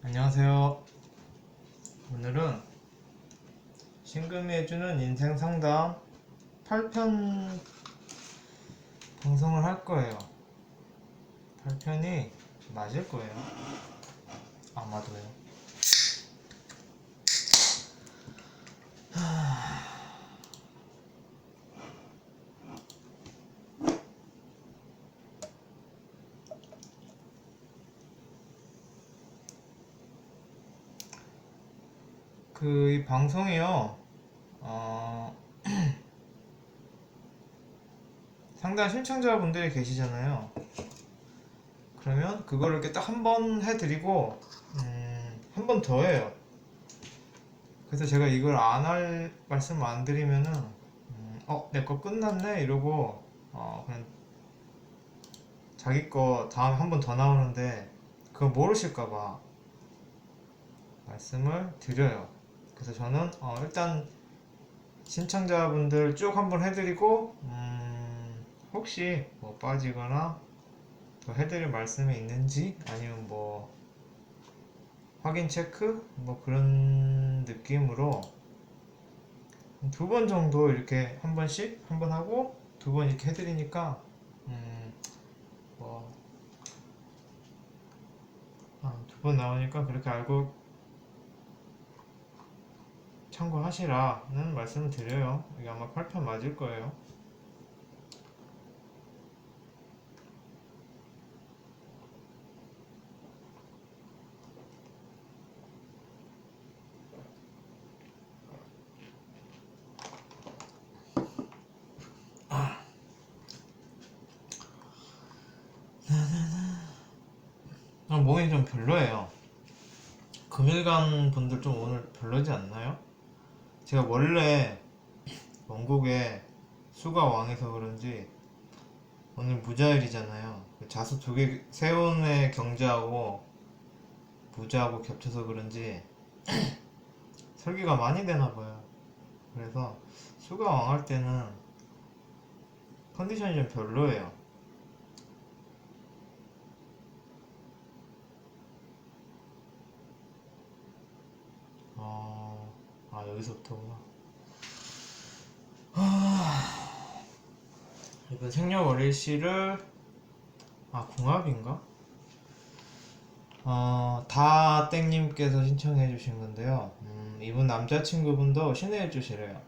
안녕하세요. 오늘은 신금이 해주는 인생 상담 8편 방송을 할 거예요. 8편이 맞을 거예요. 아마도요. 이 방송이요. 상담 신청자분들이 계시잖아요. 그러면 그거를 이렇게 딱 한 번 해드리고 한 번 더 해요. 그래서 제가 이걸 안 할 말씀 안 드리면은 내 거 끝났네 이러고 그냥 자기 거 다음에 한 번 더 나오는데 그거 모르실까봐 말씀을 드려요. 그래서 저는 일단 신청자분들 쭉 한번 해드리고 혹시 뭐 빠지거나 더 해드릴 말씀이 있는지 아니면 뭐 확인 체크 뭐 그런 느낌으로 두 번 정도 이렇게 한 번씩 한 번 하고 두 번 이렇게 해드리니까 뭐 두 번 나오니까 그렇게 알고 참고하시라는 말씀을 드려요. 이게 아마 8편 맞을 거예요. 몸이 좀 별로예요. 금일간 분들 좀 오늘 별로지 않나요? 제가 원래 원곡에 수가 왕해서 그런지 오늘 무자일이잖아요. 자수 두 개, 세운의 경자하고 무자하고 겹쳐서 그런지 설계가 많이 되나봐요. 그래서 수가 왕할 때는 컨디션이 좀 별로예요. 여기서부터구나. 이번 생년월일시를 궁합인가? 다땡님께서 신청해 주신 건데요. 이분 남자친구분도 신뢰해 주시래요.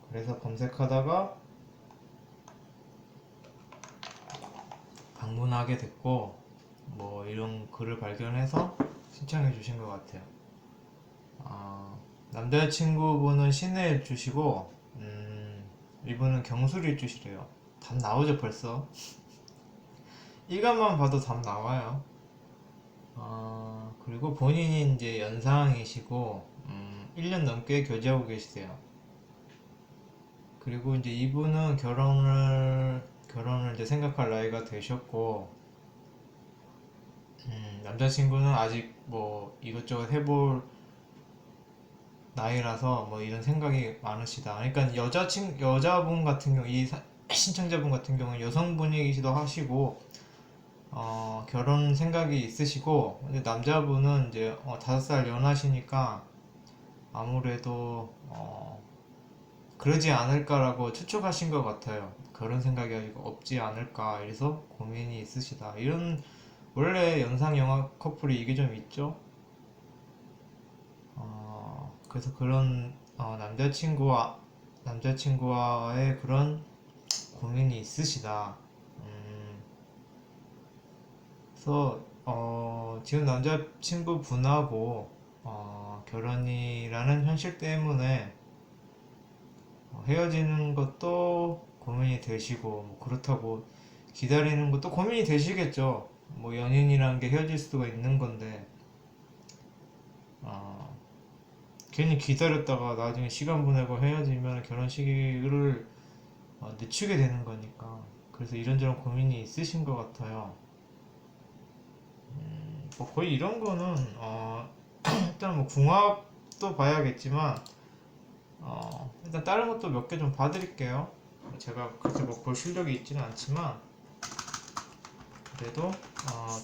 그래서 검색하다가 방문하게 됐고 뭐 이런 글을 발견해서 신청해 주신 것 같아요. 남자친구분은 신뢰해 주시고 이분은 경술일 주시래요. 답 나오죠 벌써. 이것만 봐도 답 나와요. 그리고 본인이 이제 연상이시고 1년 넘게 교제하고 계시대요. 그리고 이제 이분은 결혼을 이제 생각할 나이가 되셨고 남자친구는 아직 뭐 이것저것 해볼 나이라서 뭐 이런 생각이 많으시다. 그러니까 여자분 같은 경우 이 신청자분 같은 경우는 여성분이기도 하시고 결혼 생각이 있으시고 근데 남자분은 이제 5살 연하시니까 아무래도 그러지 않을까라고 추측하신 것 같아요. 결혼 생각이 아직 없지 않을까 이래서 고민이 있으시다. 이런 원래 연상 영화 커플이 이게 좀 있죠. 그래서 그런 남자친구와의 그런 고민이 있으시다. 그래서 지금 남자친구분하고 결혼이라는 현실 때문에 헤어지는 것도 고민이 되시고 뭐 그렇다고 기다리는 것도 고민이 되시겠죠. 뭐 연인이라는 게 헤어질 수가 있는 건데 괜히 기다렸다가 나중에 시간 보내고 헤어지면 결혼 시기를 늦추게 되는 거니까 그래서 이런저런 고민이 있으신 것 같아요. 뭐 거의 이런 거는 일단 뭐 궁합도 봐야겠지만 일단 다른 것도 몇 개 좀 봐드릴게요. 제가 그렇게 뭐 볼 실력이 있지는 않지만 그래도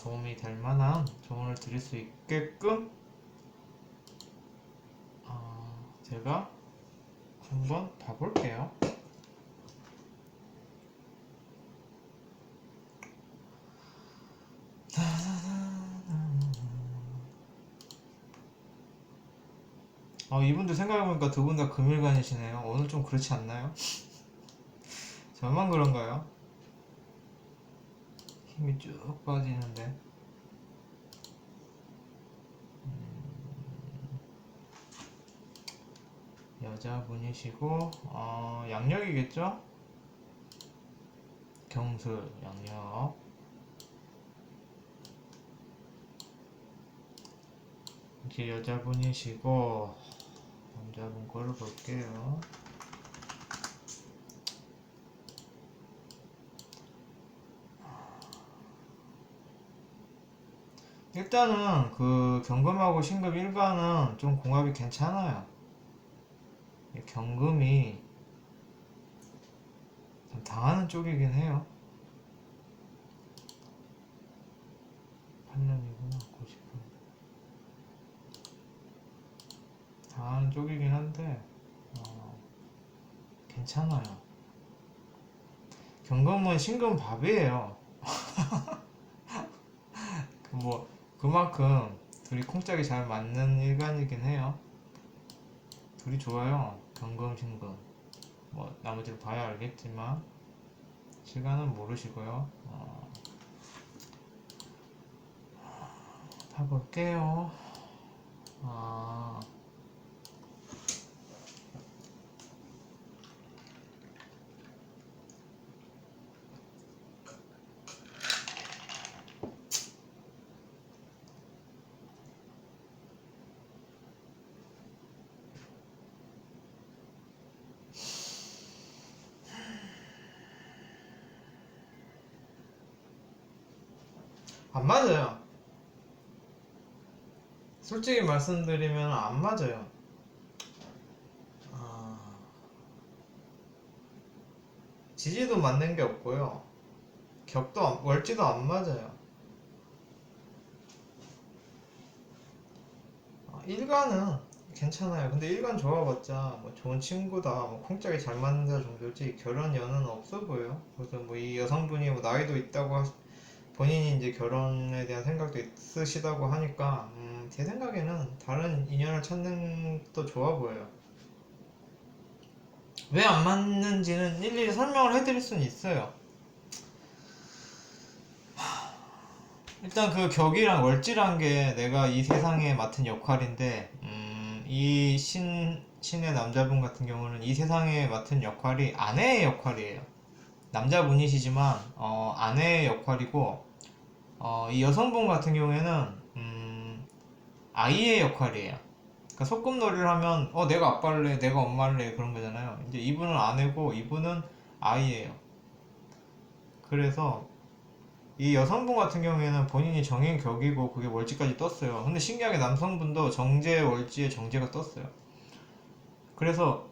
도움이 될 만한 조언을 드릴 수 있게끔 제가 한번 봐볼게요. 이분들 생각해보니까 두 분 다 금일간이시네요. 오늘 좀 그렇지 않나요? 저만 그런가요? 힘이 쭉 빠지는데. 여자분이시고 양력이겠죠? 경술 양력. 이게 여자분이시고 남자분 거를 볼게요. 일단은 그 경금하고 신금 일간은 좀 궁합이 괜찮아요. 경금이 좀 당하는 쪽이긴 해요. 8년이구나. 90분. 당하는 쪽이긴 한데 괜찮아요. 경금은 신금 밥이에요. 뭐 그만큼 둘이 콩짝이 잘 맞는 일간이긴 해요. 둘이 좋아요. 경금 신금. 뭐 나머지를 봐야 알겠지만 시간은 모르시고요. 다 볼게요. 안 맞아요. 솔직히 말씀드리면 안 맞아요. 지지도 맞는 게 없고요. 월지도 안 맞아요. 일간은 괜찮아요. 근데 일간 좋아봤자 뭐 좋은 친구다, 뭐 콩짝이 잘 맞는다 정도지 결혼 연은 없어 보여요. 그래서 뭐 이 여성분이 뭐 나이도 있다고 본인이 이제 결혼에 대한 생각도 있으시다고 하니까 제 생각에는 다른 인연을 찾는 것도 좋아 보여요. 왜 안 맞는지는 일일이 설명을 해드릴 수는 있어요. 일단 그 격이랑 월지란 게 내가 이 세상에 맡은 역할인데, 이 신의 남자분 같은 경우는 이 세상에 맡은 역할이 아내의 역할이에요. 남자분이시지만, 아내의 역할이고, 이 여성분 같은 경우에는, 아이의 역할이에요. 그러니까 소꿉놀이를 하면, 내가 아빠를래, 내가 엄마를래, 그런 거잖아요. 이제 이분은 아내고, 이분은 아이예요. 그래서, 이 여성분 같은 경우에는 본인이 정인격이고 그게 월지까지 떴어요. 근데 신기하게 남성분도 정제 월지에 정제가 떴어요. 그래서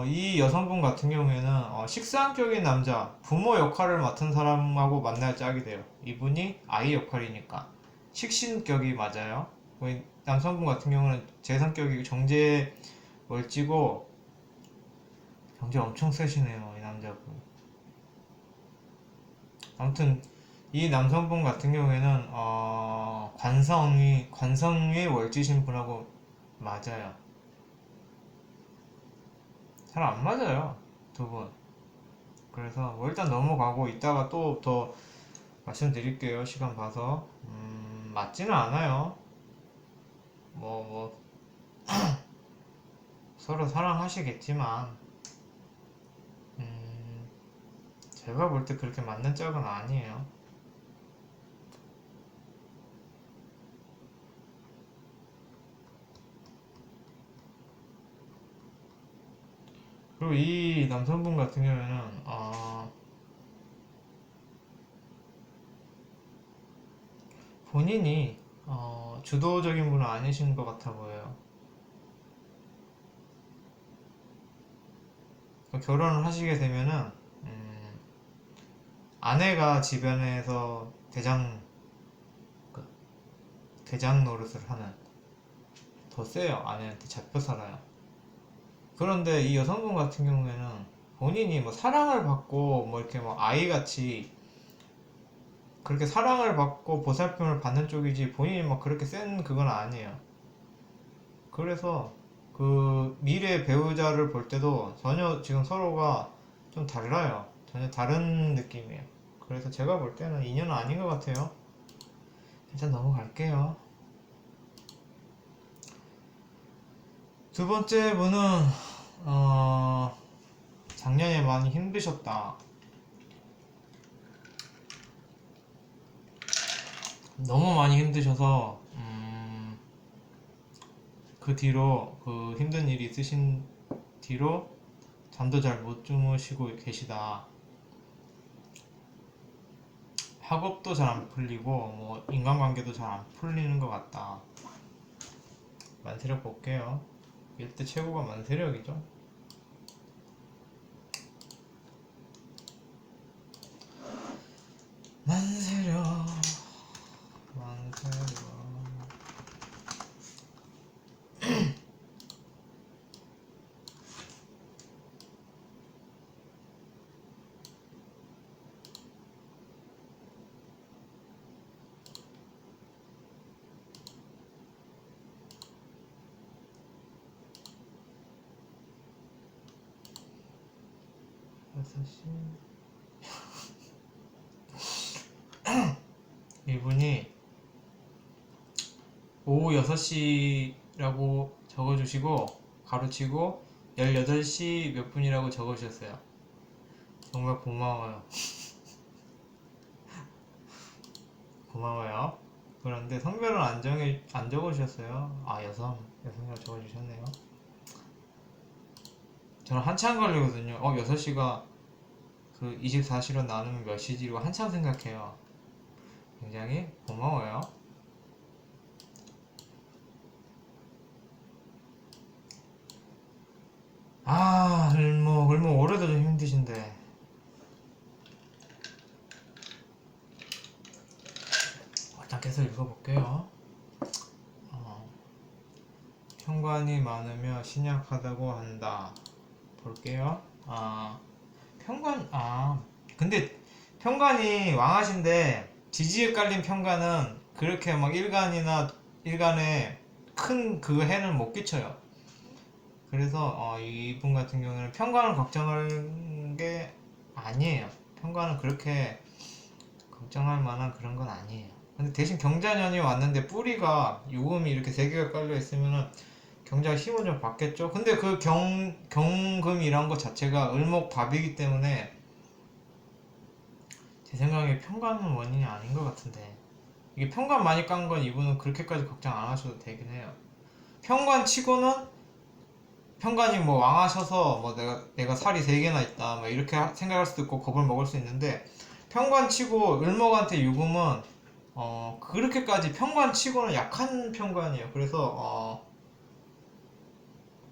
이 여성분 같은 경우에는 식상격인 남자, 부모 역할을 맡은 사람하고 만나야 짝이 돼요. 이분이 아이 역할이니까 식신격이 맞아요. 남성분 같은 경우는 재성격이 정제 월지고 정제 엄청 세시네요, 이 남자분. 아무튼 이 남성분 같은 경우에는 관성이 월지신 분하고 맞아요. 잘 안 맞아요, 두 분. 그래서 뭐 일단 넘어가고 이따가 또 더 말씀드릴게요. 시간 봐서. 맞지는 않아요. 뭐 서로 사랑하시겠지만 제가 볼 때 그렇게 맞는 짝은 아니에요. 그리고 이 남성분 같은 경우에는 본인이 주도적인 분은 아니신 것 같아 보여요. 결혼을 하시게 되면은 아내가 집안에서 대장 노릇을 하는, 더 세요. 아내한테 잡혀 살아요. 그런데 이 여성분 같은 경우에는 본인이 뭐 사랑을 받고 뭐 이렇게 뭐 아이같이 그렇게 사랑을 받고 보살핌을 받는 쪽이지 본인이 막 그렇게 센 그건 아니에요. 그래서 그 미래 배우자를 볼 때도 전혀 지금 서로가 좀 달라요. 전혀 다른 느낌이에요. 그래서 제가 볼 때는 인연은 아닌 것 같아요. 일단 넘어갈게요. 두 번째 분은 어, 작년에 많이 힘드셨다. 너무 많이 힘드셔서 그 뒤로 그 힘든 일이 있으신 뒤로 잠도 잘 못 주무시고 계시다. 학업도 잘 안 풀리고 뭐 인간관계도 잘 안 풀리는 것 같다. 만세력 볼게요. 일대 최고가 만세력이죠. 만세력, 만세력. 이분이 오후 6시라고 적어주시고 가로치고 18시 몇 분이라고 적어주셨어요. 정말 고마워요. 고마워요. 그런데 성별은 안 적어주셨어요. 아, 여성이라고 적어주셨네요. 저는 한참 걸리거든요. 6시가 그 24시로 나누면 몇 시지로 한참 생각해요. 굉장히 고마워요. 아, 을목 올해도 좀 힘드신데. 일단 계속 읽어볼게요. 어, 편관이 많으며 신약하다고 한다. 볼게요. 근데 편관이 왕하신데 지지에 깔린 편관은 그렇게 막 일간에 큰 그 해는 못 끼쳐요. 그래서 이분 같은 경우는 편관을 걱정할 게 아니에요. 편관은 그렇게 걱정할 만한 그런 건 아니에요. 근데 대신 경자년이 왔는데 뿌리가 요금이 이렇게 세 개가 깔려 있으면은 경자가 힘을 좀 받겠죠. 근데 그 경금이란 것 자체가 을목밥이기 때문에 제 생각에 편관 원인이 아닌 것 같은데, 이게 편관 많이 깐 건 이분은 그렇게까지 걱정 안 하셔도 되긴 해요. 편관 치고는 편관이 뭐 왕하셔서 뭐 내가 살이 3개나 있다 뭐 이렇게 생각할 수도 있고 겁을 먹을 수 있는데, 편관 치고 을목한테 유금은 그렇게까지 편관 치고는 약한 편관이에요. 그래서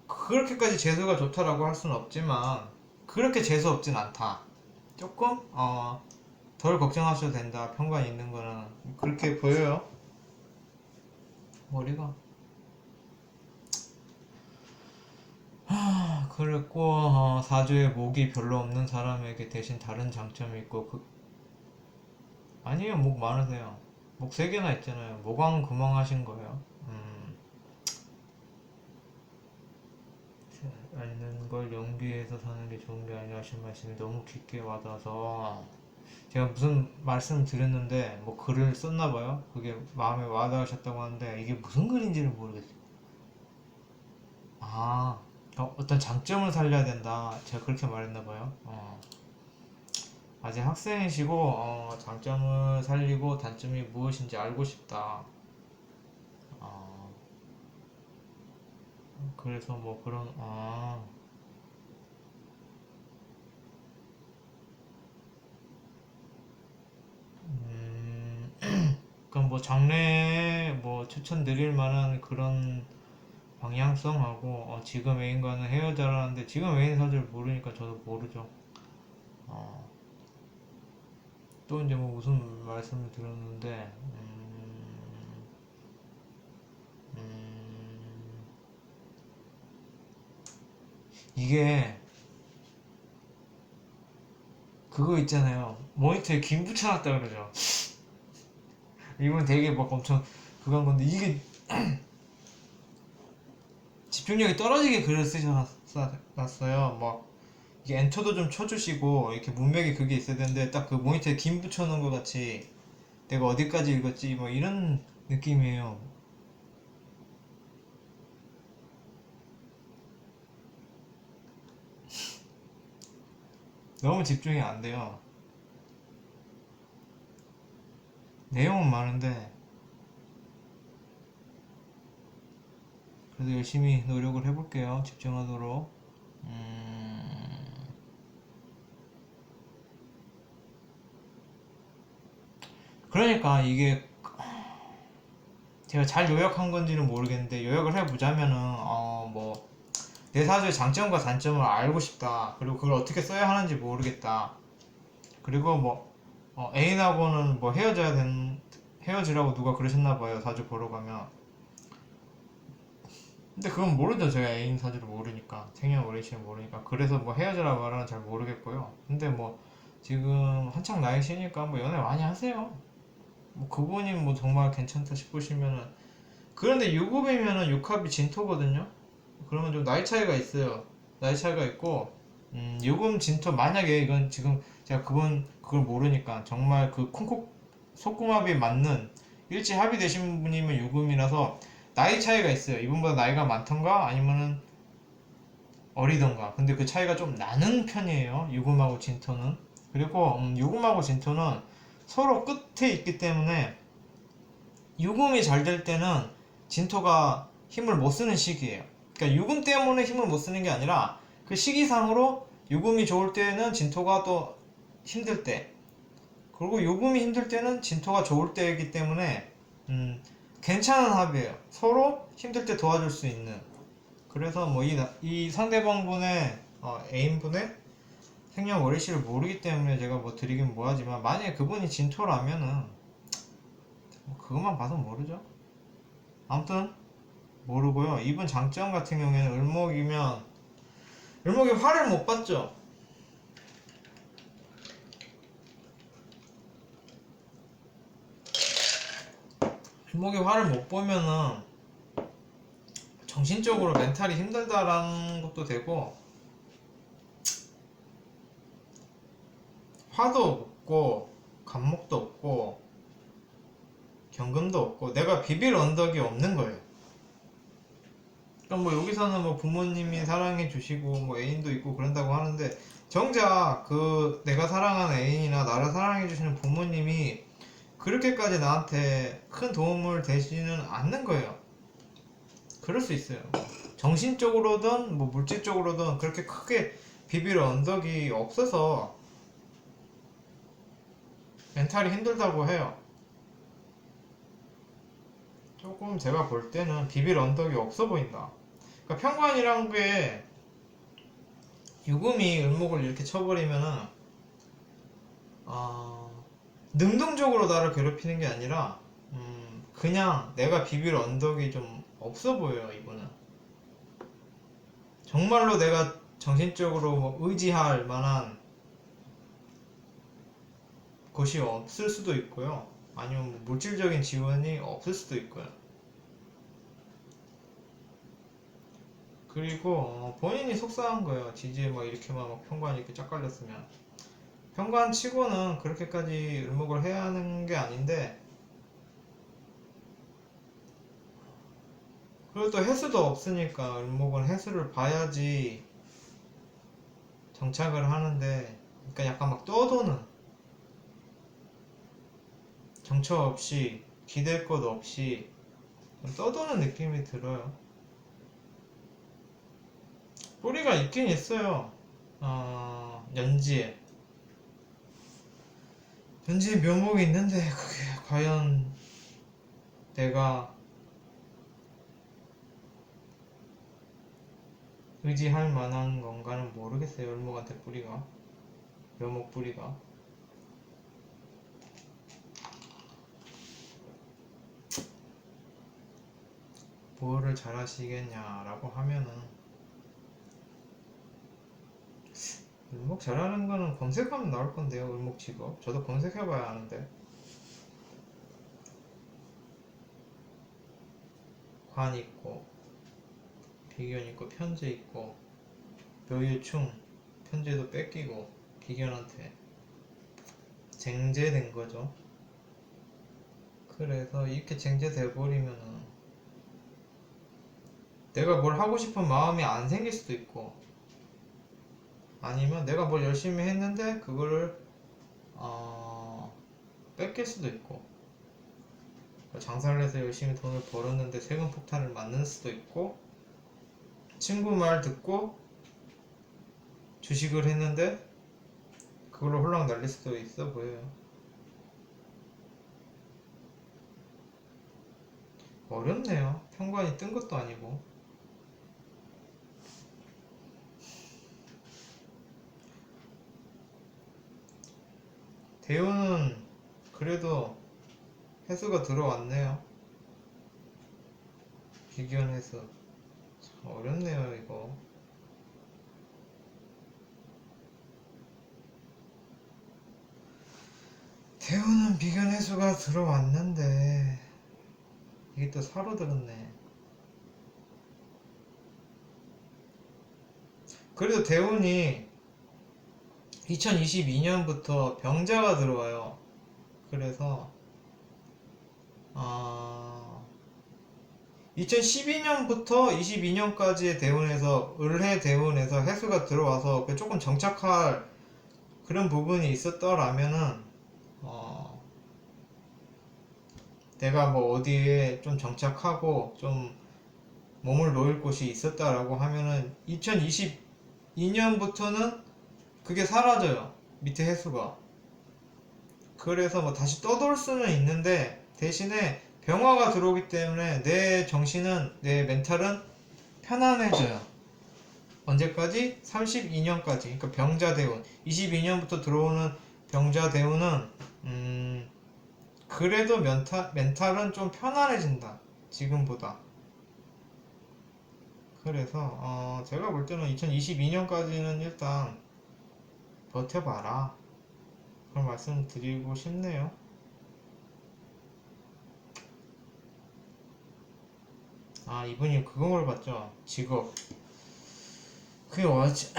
그렇게까지 재수가 좋다라고 할 수는 없지만 그렇게 재수 없진 않다. 조금 덜 걱정하셔도 된다. 편관 있는 거는 그렇게 보여요. 머리가. 그랬고 사주에 목이 별로 없는 사람에게 대신 다른 장점이 있고 아니에요. 목 많으세요. 목 3개나 있잖아요. 모광금왕하신 거예요. 않는 걸 연기해서 사는 게 좋은 게 아니라 하신 말씀이 너무 깊게 와닿아서 제가 무슨 말씀 드렸는데 뭐 글을 썼나 봐요. 그게 마음에 와닿으셨다고 하는데 이게 무슨 글인지를 모르겠어요. 어떤 장점을 살려야 된다. 제가 그렇게 말했나 봐요. 아직 학생이시고 장점을 살리고 단점이 무엇인지 알고 싶다. 어, 그래서 뭐 그런 음, 그럼 뭐 장래에 뭐 추천드릴 만한 그런 방향성하고 지금 애인과는 헤어져라는데 지금 애인 사실 모르니까 저도 모르죠. 어, 또 이제 뭐 무슨 말씀을 들었는데 음, 이게 그거 있잖아요. 모니터에 김 붙여놨다 그러죠. 이건 되게 막 엄청 그건 건데 이게 집중력이 떨어지게 글을 쓰셔놨어요. 막 이게 엔터도 좀 쳐주시고 이렇게 문맥이 그게 있어야 되는데 딱 그 모니터에 김 붙여놓은 것 같이 내가 어디까지 읽었지 뭐 이런 느낌이에요. 너무 집중이 안 돼요. 내용은 많은데 그래도 열심히 노력을 해볼게요. 집중하도록. 그러니까 이게 제가 잘 요약한 건지는 모르겠는데 요약을 해보자면은 뭐 내 사주의 장점과 단점을 알고 싶다. 그리고 그걸 어떻게 써야 하는지 모르겠다. 그리고 뭐 애인하고는 뭐 헤어지라고 누가 그러셨나 봐요. 사주 보러 가면. 근데 그건 모르죠. 제가 애인 사주를 모르니까. 생년월일치를 모르니까. 그래서 뭐 헤어지라고 말하는 잘 모르겠고요. 근데 뭐 지금 한창 나이시니까 뭐 연애 많이 하세요. 뭐 그분이 뭐 정말 괜찮다 싶으시면은 그런데 유급이면은 육합이 진토거든요. 그러면 좀 나이 차이가 있어요. 나이 차이가 있고 유금 진토 만약에 이건 지금 제가 그걸 모르니까 정말 그 콩콕 속궁합이 맞는 일치 합의되신 분이면 유금이라서 나이 차이가 있어요. 이분보다 나이가 많던가 아니면은 어리던가. 근데 그 차이가 좀 나는 편이에요. 유금하고 진토는. 그리고 유금하고 진토는 서로 끝에 있기 때문에 유금이 잘 될 때는 진토가 힘을 못 쓰는 시기예요. 그러니까 유금 때문에 힘을 못 쓰는 게 아니라 그 시기상으로 유금이 좋을 때는 진토가 또 힘들 때, 그리고 유금이 힘들 때는 진토가 좋을 때이기 때문에 괜찮은 합이에요. 서로 힘들 때 도와줄 수 있는. 그래서 뭐 이 상대방분의 애인분의 생년월일시를 모르기 때문에 제가 뭐 드리긴 뭐하지만 만약에 그분이 진토라면은 뭐 그것만 봐도 모르죠. 아무튼 모르고요. 이분 장점 같은 경우에는 을목이 화를 못 받죠. 을목이 화를 못 보면은 정신적으로 멘탈이 힘들다라는 것도 되고 화도 없고 간목도 없고 경금도 없고 내가 비빌 언덕이 없는 거예요. 그러니까 뭐 여기서는 뭐 부모님이 사랑해 주시고 뭐 애인도 있고 그런다고 하는데 정작 그 내가 사랑하는 애인이나 나를 사랑해 주시는 부모님이 그렇게까지 나한테 큰 도움을 되지는 않는 거예요. 그럴 수 있어요. 정신적으로든 뭐 물질적으로든 그렇게 크게 비빌 언덕이 없어서 멘탈이 힘들다고 해요. 조금 제가 볼 때는 비빌 언덕이 없어 보인다. 그러니까 평관이란 게 유금이 을목을 이렇게 쳐버리면은 능동적으로 나를 괴롭히는 게 아니라 그냥 내가 비빌 언덕이 좀 없어 보여요. 이분은 정말로 내가 정신적으로 뭐 의지할 만한 곳이 없을 수도 있고요. 아니면 뭐 물질적인 지원이 없을 수도 있고요. 그리고 본인이 속상한 거예요. 지지에 막 이렇게만 막 평관 이렇게 짝 깔렸으면 평관 치고는 그렇게까지 을목을 해야 하는 게 아닌데 그리고 또 해수도 없으니까 을목은 해수를 봐야지 정착을 하는데 그러니까 약간 막 떠도는 정처 없이 기댈 것 없이 떠도는 느낌이 들어요. 뿌리가 있긴 있어요. 연지에 묘목이 있는데 그게 과연 내가 의지할 만한 건가는 모르겠어요. 을목한테 뿌리가 묘목 뿌리가 뭐를 잘하시겠냐라고 하면은 을목 잘하는 거는 검색하면 나올 건데요. 을목 직업. 저도 검색해봐야 아는데. 관 있고, 비견 있고, 편제 있고, 묘유충, 편제도 뺏기고, 비견한테 쟁제된 거죠. 그래서 이렇게 쟁제돼 버리면은 내가 뭘 하고 싶은 마음이 안 생길 수도 있고, 아니면 내가 뭘 열심히 했는데 그거를 뺏길 수도 있고, 장사를 해서 열심히 돈을 벌었는데 세금 폭탄을 맞는 수도 있고, 친구 말 듣고 주식을 했는데 그걸로 홀랑 날릴 수도 있어 보여요. 어렵네요. 평관이 뜬 것도 아니고. 대우는 그래도 해수가 들어왔네요. 비견 해수. 참 어렵네요, 이거. 대우는 비견 해수가 들어왔는데 이게 또 사로 들었네. 그래도 대운이 2022년부터 병자가 들어와요. 그래서 2012년부터 22년까지의 대운에서 을해 대운에서 해수가 들어와서 조금 정착할 그런 부분이 있었더라면은 내가 뭐 어디에 좀 정착하고 좀 몸을 놓을 곳이 있었다라고 하면은 2022년부터는 그게 사라져요. 밑에 해수가. 그래서 뭐 다시 떠돌 수는 있는데 대신에 병화가 들어오기 때문에 내 정신은, 내 멘탈은 편안해져요. 언제까지? 32년까지. 그러니까 병자대운. 22년부터 들어오는 병자대운은 그래도 멘탈은 좀 편안해진다. 지금보다. 그래서 제가 볼 때는 2022년까지는 일단 버텨봐라. 그런 말씀 드리고 싶네요. 이분이 그거 물어봤죠. 직업. 그게 뭐지?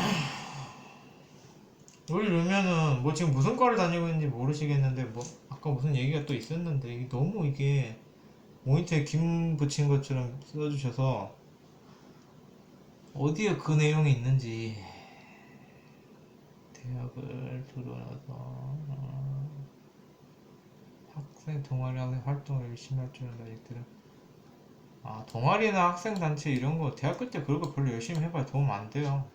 우리 누면은 뭐 지금 무슨 과를 다니고 있는지 모르시겠는데 뭐 아까 무슨 얘기가 또 있었는데 이게 너무 이게 모니터에 김 붙인 것처럼 써주셔서 어디에 그 내용이 있는지. 대학을 들어와서 학생 동아리 학생 활동을 열심히 할 줄 알아. 얘들은 동아리나 학생 단체 이런 거 대학교 때 그런 거 별로 열심히 해봐야 도움 안 돼요.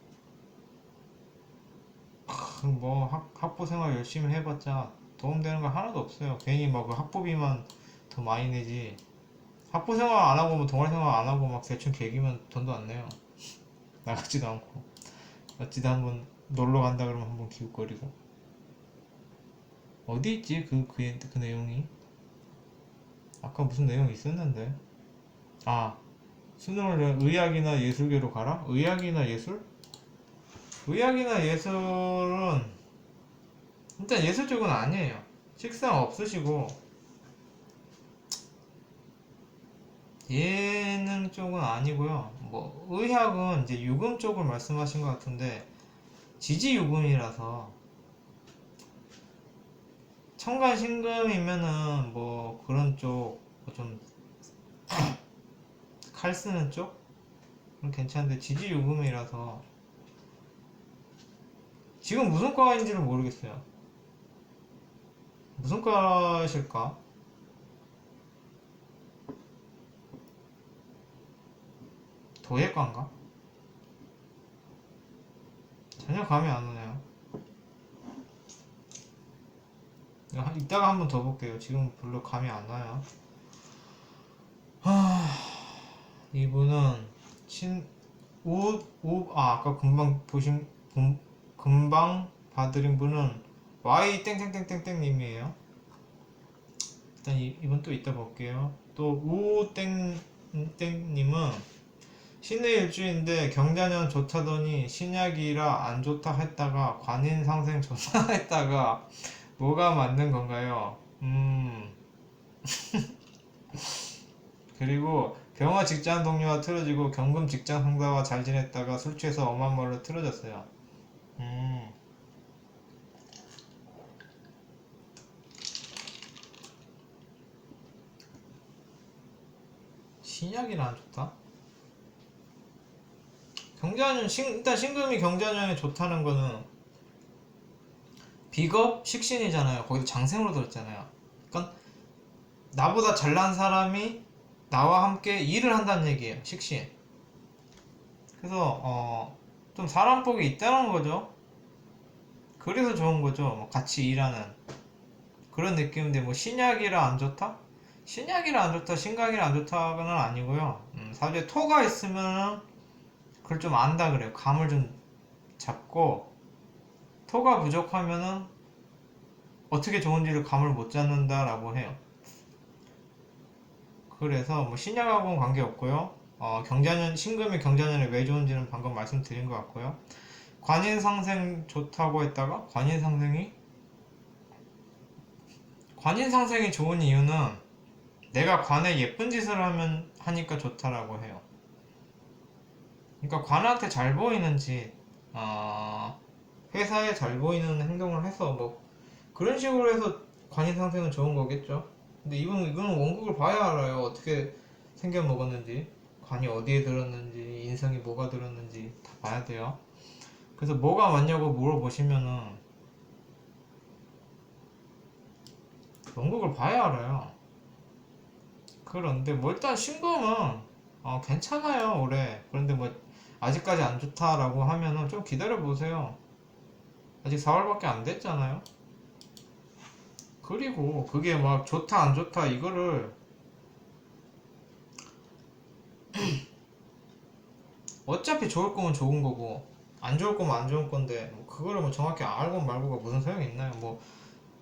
뭐 학부 생활 열심히 해봤자 도움되는 거 하나도 없어요. 괜히 막 그 학부비만 더 많이 내지. 학부 생활 안 하고 뭐 동아리 생활 안 하고 막 대충 계기면 돈도 안 내요. 나가지도 않고. 어찌다 한번 놀러 간다 그러면 한번 기웃거리고. 어디 있지 그 내용이? 아까 무슨 내용 있었는데. 수능을 의학이나 예술계로 가라? 의학이나 예술? 의학이나 예술은 일단 예술 쪽은 아니에요. 식상 없으시고 예능 쪽은 아니고요. 뭐 의학은 이제 유금 쪽을 말씀하신 것 같은데 지지유금이라서 청간신금이면은 뭐 그런 쪽 좀 칼 쓰는 쪽? 그건 괜찮은데 지지유금이라서 지금 무슨 과인지를 모르겠어요. 무슨 과실까? 도예과인가? 전혀 감이 안 오네요. 이따가 한번 더 볼게요. 지금 별로 감이 안 와요. 이분은 아까 금방 봐드린 분은 Y 땡땡땡땡땡님이에요. 일단 이분 또 이따 볼게요. 또 우땡땡님은 신의 일주인데 경자년 좋다더니 신약이라 안 좋다 했다가 관인상생 좋다 했다가 뭐가 맞는 건가요? 그리고 병화 직장 동료와 틀어지고 경금 직장 상사와 잘 지냈다가 술 취해서 엄한 말로 틀어졌어요. 신약이라 안 좋다? 경자년 일단 신금이 경자년에 좋다는 거는 비겁 식신이잖아요. 거기도 장생으로 들었잖아요. 그러니까 나보다 잘난 사람이 나와 함께 일을 한다는 얘기예요. 식신. 그래서 좀 사람복이 있다는 거죠. 그래서 좋은 거죠. 뭐 같이 일하는 그런 느낌인데 뭐 신약이라 안 좋다? 신약이라 안 좋다, 신각이라 안 좋다는 아니고요. 사주에 토가 있으면 그걸 좀 안다 그래요. 감을 좀 잡고 토가 부족하면은 어떻게 좋은지를 감을 못 잡는다라고 해요. 그래서 뭐 신약하고는 관계없고요. 경자년 신금이 경자년에 왜 좋은지는 방금 말씀드린 것 같고요. 관인상생 좋다고 했다가 관인상생이 좋은 이유는 내가 관에 예쁜 짓을 하니까 좋다라고 해요. 그러니까 관한테 잘 보이는 짓, 회사에 잘 보이는 행동을 해서 뭐 그런 식으로 해서 관인상생은 좋은 거겠죠. 근데 이거는 원국을 봐야 알아요. 어떻게 생겨 먹었는지, 관이 어디에 들었는지, 인성이 뭐가 들었는지 다 봐야 돼요. 그래서 뭐가 맞냐고 물어보시면은 원국을 봐야 알아요. 그런데 뭐 일단 신금은 괜찮아요 올해. 그런데 뭐 아직까지 안 좋다라고 하면은 좀 기다려 보세요. 아직 4월밖에 안 됐잖아요. 그리고 그게 막 좋다 안 좋다 이거를 어차피 좋을 거면 좋은 거고 안 좋을 거면 안 좋은 건데 뭐 그거를 뭐 정확히 알고 말고가 무슨 소용이 있나요? 뭐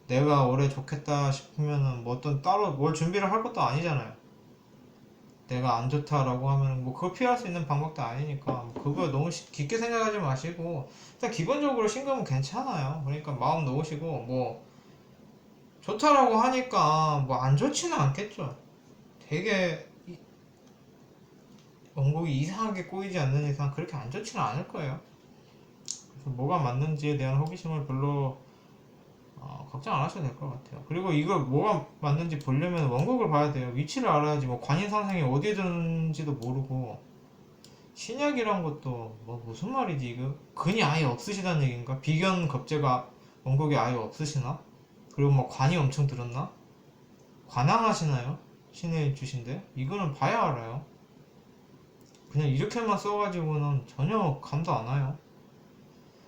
내가 올해 좋겠다 싶으면은 뭐 어떤 따로 뭘 준비를 할 것도 아니잖아요. 내가 안 좋다라고 하면 뭐 그거 피할 수 있는 방법도 아니니까 뭐 그거 너무 깊게 생각하지 마시고 일단 기본적으로 신금은 괜찮아요. 그러니까 마음 놓으시고 뭐 좋다라고 하니까 뭐 안 좋지는 않겠죠. 되게 원곡이 이상하게 꼬이지 않는 이상 그렇게 안 좋지는 않을 거예요. 그래서 뭐가 맞는지에 대한 호기심을 별로 걱정 안 하셔도 될 것 같아요. 그리고 이거 뭐가 맞는지 보려면 원곡을 봐야 돼요. 위치를 알아야지 뭐 관인상생이 어디에 드는지도 모르고 신약이란 것도 뭐 무슨 말이지 이거 근이 아예 없으시다는 얘기인가? 비견 겁재가 원곡에 아예 없으시나? 그리고 뭐 관이 엄청 들었나? 관항하시나요? 신의 주신데 이거는 봐야 알아요. 그냥 이렇게만 써가지고는 전혀 감도 안 와요.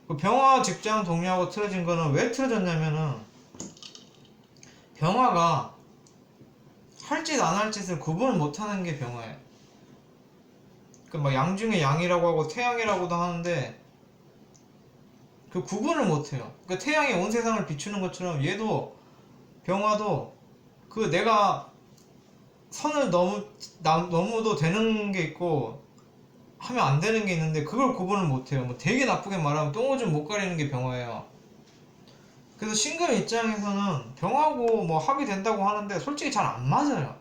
그 병화 직장 동료하고 틀어진 거는 왜 틀어졌냐면은 병화가 할 짓 안 할 짓을 구분을 못하는 게 병화예요. 그 막 양 중에 양이라고 하고 태양이라고도 하는데 그 구분을 못해요. 그 태양이 온 세상을 비추는 것처럼 얘도 병화도 그 내가 선을 넘어도 되는 게 있고 하면 안 되는 게 있는데 그걸 구분을 못해요. 뭐 되게 나쁘게 말하면 똥오줌 못 가리는 게 병화예요. 그래서 신금 입장에서는 병하고 뭐 합이 된다고 하는데 솔직히 잘 안 맞아요.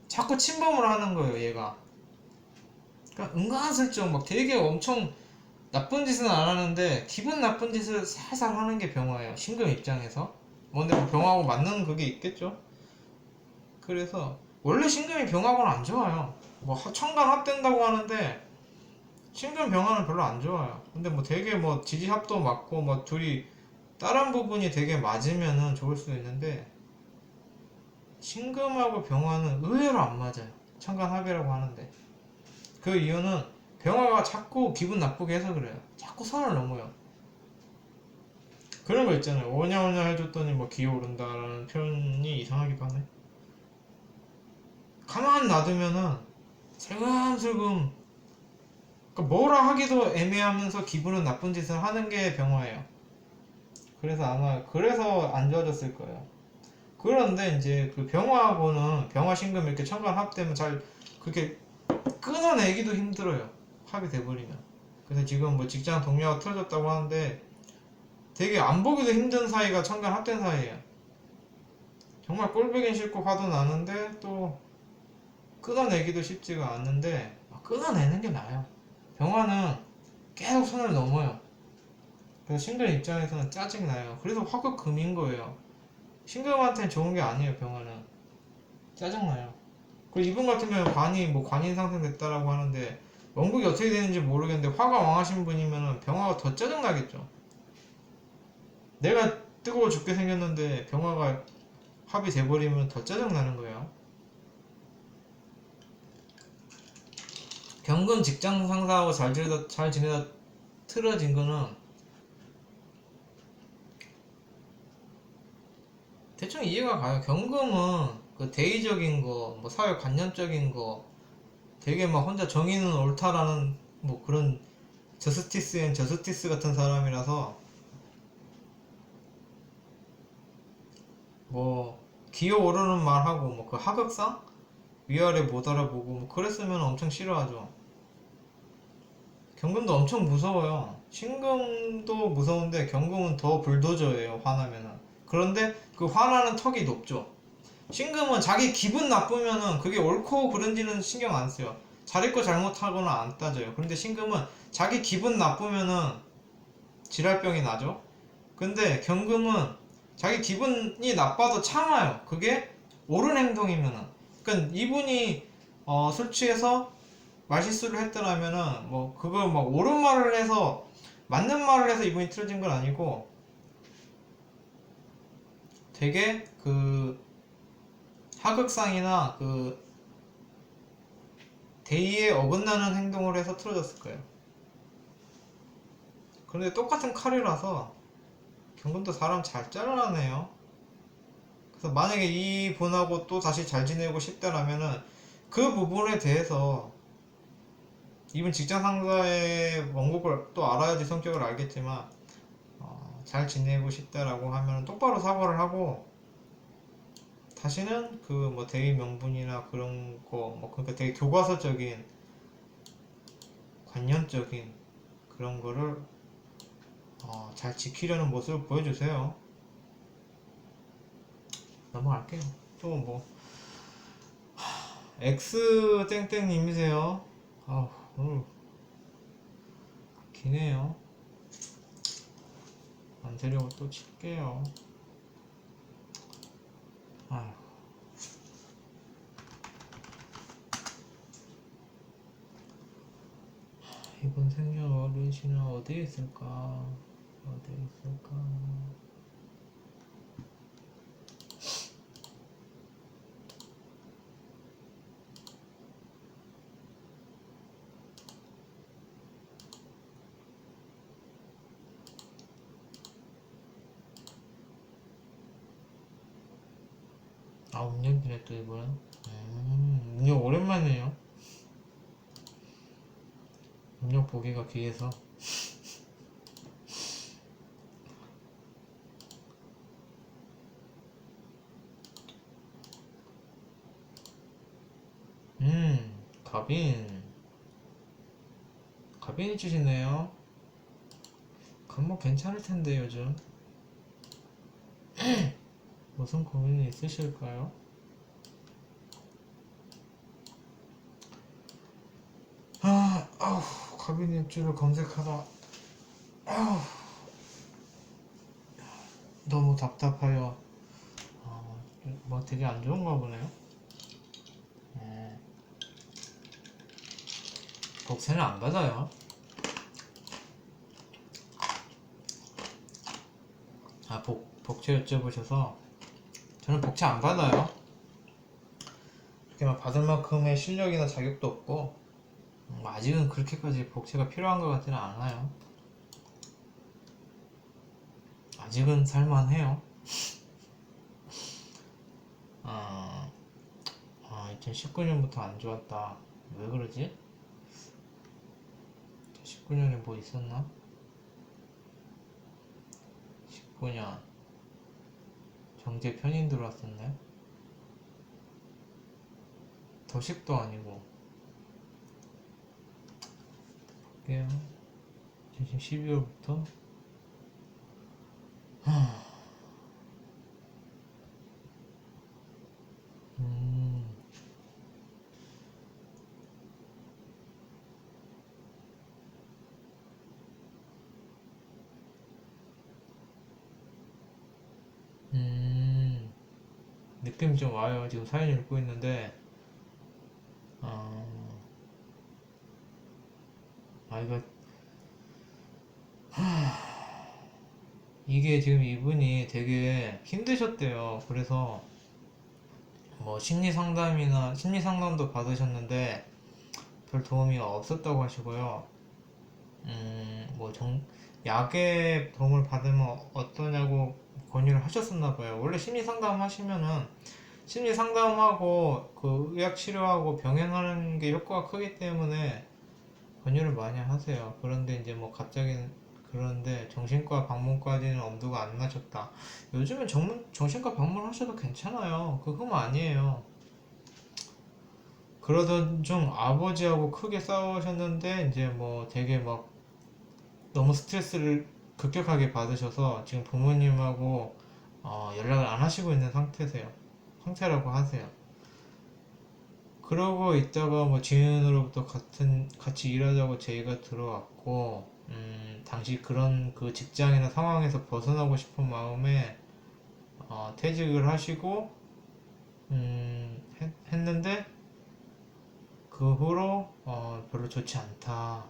자꾸 침범을 하는 거예요, 얘가. 그러니까 은근슬쩍 막 되게 엄청 나쁜 짓은 안 하는데 기분 나쁜 짓을 살살 하는 게 병화예요. 신금 입장에서. 뭐 근데 뭐 병하고 맞는 그게 있겠죠. 그래서 원래 신금이 병하고는 안 좋아요. 뭐 천간 합된다고 하는데 신금 병화는 별로 안 좋아요. 근데 뭐 되게 뭐 지지합도 맞고 뭐 둘이 다른 부분이 되게 맞으면은 좋을 수도 있는데 신금하고 병화는 의외로 안 맞아요. 천간합이라고 하는데 그 이유는 병화가 자꾸 기분 나쁘게 해서 그래요. 자꾸 선을 넘어요. 그런 거 있잖아요. 오냐오냐 해줬더니 뭐 기어오른다라는 표현이 이상하기도 하네. 가만 놔두면은 슬금슬금 그러니까 뭐라 하기도 애매하면서 기분은 나쁜 짓을 하는 게 병화예요. 그래서 아마 그래서 안 좋아졌을 거예요. 그런데 이제 그 병화하고는 병화 신금 이렇게 천간 합되면 잘 그렇게 끊어내기도 힘들어요. 합의 돼버리면. 그래서 지금 뭐 직장 동료가 틀어졌다고 하는데 되게 안 보기도 힘든 사이가 청간 합된 사이예요. 정말 꼴보긴 싫고 화도 나는데 또 끊어내기도 쉽지가 않는데 끊어내는 게 나아요. 병화는 계속 선을 넘어요. 그래서 신금 입장에서는 짜증이 나요. 그래서 화가 금인 거예요. 신금한테는 좋은 게 아니에요. 병화는 짜증나요. 그리고 이분 같은 경우는 관이 뭐 관인 상승됐다라고 하는데 원국이 어떻게 되는지 모르겠는데 화가 왕하신 분이면 병화가 더 짜증나겠죠. 내가 뜨거워 죽게 생겼는데 병화가 합이 돼버리면 더 짜증나는 거예요. 경금 직장 상사하고 잘 지내다 틀어진 거는 대충 이해가 가요. 경금은 그 대의적인 거, 뭐 사회 관념적인 거, 되게 막 혼자 정의는 옳다라는 뭐 그런 저스티스 앤 저스티스 같은 사람이라서 뭐 기어오르는 말하고 뭐 그 하극상 위아래 못 알아보고 뭐 그랬으면 엄청 싫어하죠. 경금도 엄청 무서워요. 신금도 무서운데 경금은 더 불도저예요. 화나면은. 그런데 그 화나는 턱이 높죠. 신금은 자기 기분 나쁘면은 그게 옳고 그른지는 신경 안 써요. 잘했고 잘못하거나 안 따져요. 그런데 신금은 자기 기분 나쁘면은 지랄병이 나죠. 근데 경금은 자기 기분이 나빠도 참아요. 그게 옳은 행동이면은. 그러니까 이분이 술 취해서 말실수를 했더라면은 뭐 그걸 막 옳은 말을 해서 맞는 말을 해서 이분이 틀어진 건 아니고 되게 그 하극상이나 그 대의에 어긋나는 행동을 해서 틀어졌을 거예요. 그런데 똑같은 칼이라서 경금도 사람 잘 잘라내요. 그래서 만약에 이 분하고 또 다시 잘 지내고 싶다라면은 그 부분에 대해서 이분 직장 상사의 원곡을 또 알아야지 성격을 알겠지만 잘 지내고 싶다라고 하면 똑바로 사과를 하고 다시는 그 뭐 대의 명분이나 그런 거 뭐 그러니까 되게 교과서적인 관념적인 그런 거를 잘 지키려는 모습을 보여주세요. 넘어갈게요. 또 뭐 X 땡땡님이세요. 오늘 기네요. 안 되려고 또 칠게요. 아휴. 이번 생년 어르신은 어디에 있을까? 어디에 있을까? 운영기네 또 이번엔. 운영 오랜만이에요. 운영 보기가 귀해서. 가빈. 가빈이 주시네요. 그건 뭐 괜찮을 텐데 요즘. 무슨 고민이 있으실까요? 가빈 입주를 검색하다 너무 답답해요. 뭐 되게 안 좋은가 보네요. 복세는 안 받아요. 복채 여쭤보셔서 저는 복채 안 받아요. 그렇게 막 받을 만큼의 실력이나 자격도 없고 아직은 그렇게까지 복채가 필요한 것 같지는 않아요. 아직은 살만해요. 2019년부터 안 좋았다. 왜 그러지? 19년에 뭐 있었나? 19년 경제 편인 들어왔었네. 더식도 아니고 볼게요. 지금 12월부터 음, 음, 느낌이 좀 와요. 지금 사연 읽고 있는데 어, 이거 이게 지금 이분이 되게 힘드셨대요. 그래서 뭐 심리 상담도 받으셨는데 별 도움이 없었다고 하시고요. 뭐 약의 도움을 받으면 어떠냐고 권유를 하셨었나 봐요. 원래 심리 상담 하시면은 심리 상담하고 그 의학 치료하고 병행하는 게 효과가 크기 때문에 권유를 많이 하세요. 그런데 이제 뭐 갑자기 그런데 정신과 방문까지는 엄두가 안 나셨다. 요즘은 정신과 방문하셔도 괜찮아요. 그거 아니에요. 그러던 중 아버지하고 크게 싸우셨는데 이제 뭐 되게 막 너무 스트레스를 급격하게 받으셔서 지금 부모님하고 연락을 안 하시고 있는 상태라고 하세요. 그러고 있다가 뭐 지인으로부터 같이 일하자고 제의가 들어왔고, 당시 그런 그 직장이나 상황에서 벗어나고 싶은 마음에 퇴직을 하시고, 했는데 그 후로 별로 좋지 않다.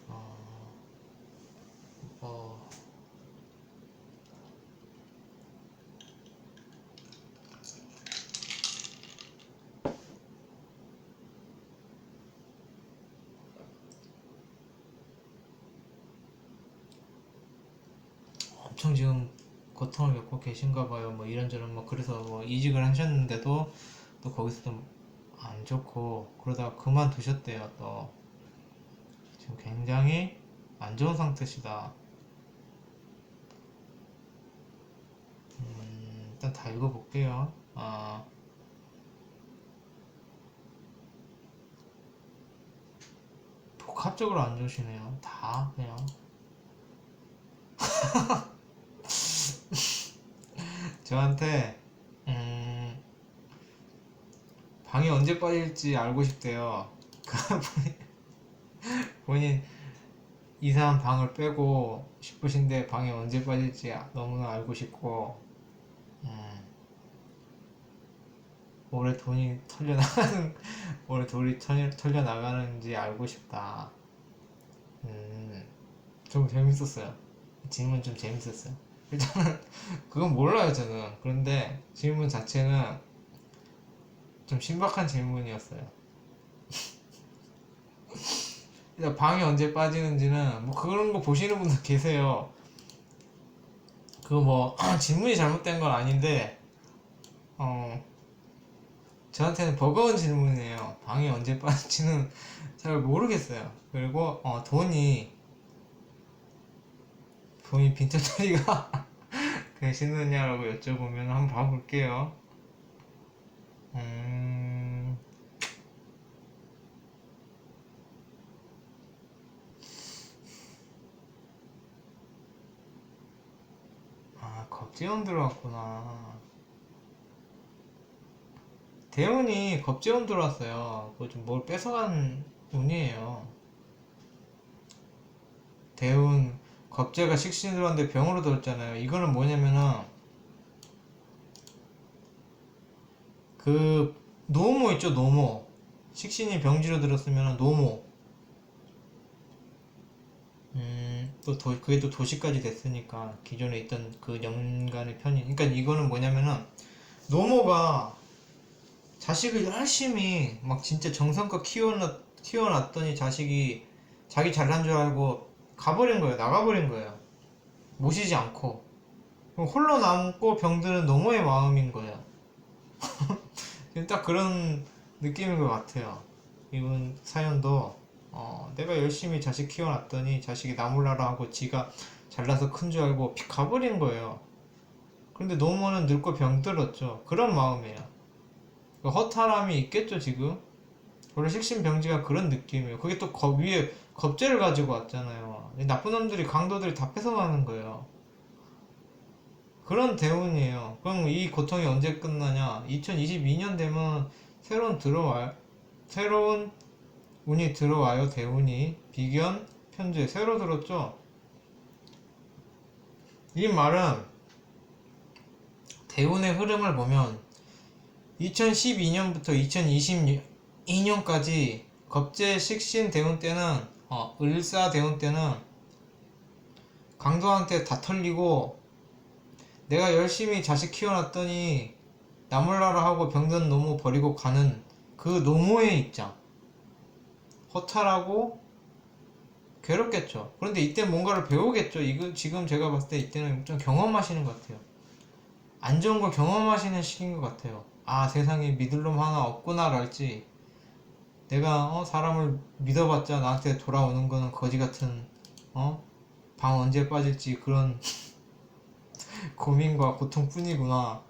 어, 어, 엄청 지금 고통을 겪고 계신가 봐요. 뭐 이런저런 뭐 그래서 뭐 이직을 하셨는데도 또 거기서도 안 좋고 그러다가 그만두셨대요. 또 지금 굉장히 안 좋은 상태시다. 일단 다 읽어볼게요. 복합적으로 안 좋으시네요. 다 그냥 저한테 음, 방이 언제 빠질지 알고 싶대요. 본인 이사한 방을 빼고 싶으신데 방이 언제 빠질지 너무나 알고 싶고 음, 올해 돈이 털려나가는 올해 돈이 털려나가는지 알고 싶다. 음, 좀 재밌었어요. 질문 좀 재밌었어요. 일단은 그건 몰라요 저는. 그런데 질문 자체는 좀 신박한 질문이었어요. 일단 방이 언제 빠지는지는 뭐 그런 거 보시는 분들 계세요. 그 뭐 질문이 잘못된 건 아닌데 어 저한테는 버거운 질문이에요. 방이 언제 빠질지는 잘 모르겠어요. 그리고 돈이 빈털터리가 되시느냐라고 여쭤보면 한번 봐볼게요. 음, 겁재운 들어왔구나. 대운이 겁재운 들어왔어요. 그거 좀 뭘 뺏어간 운이에요. 대운, 겁재가 식신이 들어왔는데 병으로 들었잖아요. 이거는 뭐냐면은, 그, 노모 있죠, 노모. 식신이 병지로 들었으면 노모. 그게 또 도시까지 됐으니까, 기존에 있던 그 연간의 편이. 그러니까 이거는 뭐냐면은, 노모가 자식을 열심히 막 진짜 정성껏 키워놨더니 자식이 자기 잘난 줄 알고 가버린 거예요. 나가버린 거예요. 모시지 않고. 그럼 홀로 남고 병드는 노모의 마음인 거예요. 지금 딱 그런 느낌인 것 같아요. 이분 사연도 내가 열심히 자식 키워놨더니 자식이 나 몰라라 하고 지가 잘나서 큰 줄 알고 픽 가버린 거예요. 그런데 노모는 늙고 병들었죠. 그런 마음이에요. 그 허탈함이 있겠죠, 지금? 원래 식신병지가 그런 느낌이에요. 그게 또 위에 겁재를 가지고 왔잖아요. 나쁜 놈들이 강도들이 다 뺏어가는 거예요. 그런 대운이에요. 그럼 이 고통이 언제 끝나냐? 2022년 되면 새로운 운이 들어와요. 대운이 비견 편제 새로 들었죠. 이 말은 대운의 흐름을 보면 2012년부터 2022년까지 겁재 식신 대운 때는 을사 대운 때는 강도한테 다 털리고 내가 열심히 자식 키워놨더니 나몰라라 하고 병든 노모 버리고 가는 그 노모의 입장. 허탈하고 괴롭겠죠. 그런데 이때 뭔가를 배우겠죠. 이거 지금 제가 봤을 때 이때는 좀 경험하시는 것 같아요. 안 좋은 걸 경험하시는 시기인 것 같아요. 아, 세상에 믿을 놈 하나 없구나랄지, 내가 사람을 믿어봤자 나한테 돌아오는 거는 거지 같은 방 언제 빠질지 그런 고민과 고통뿐이구나.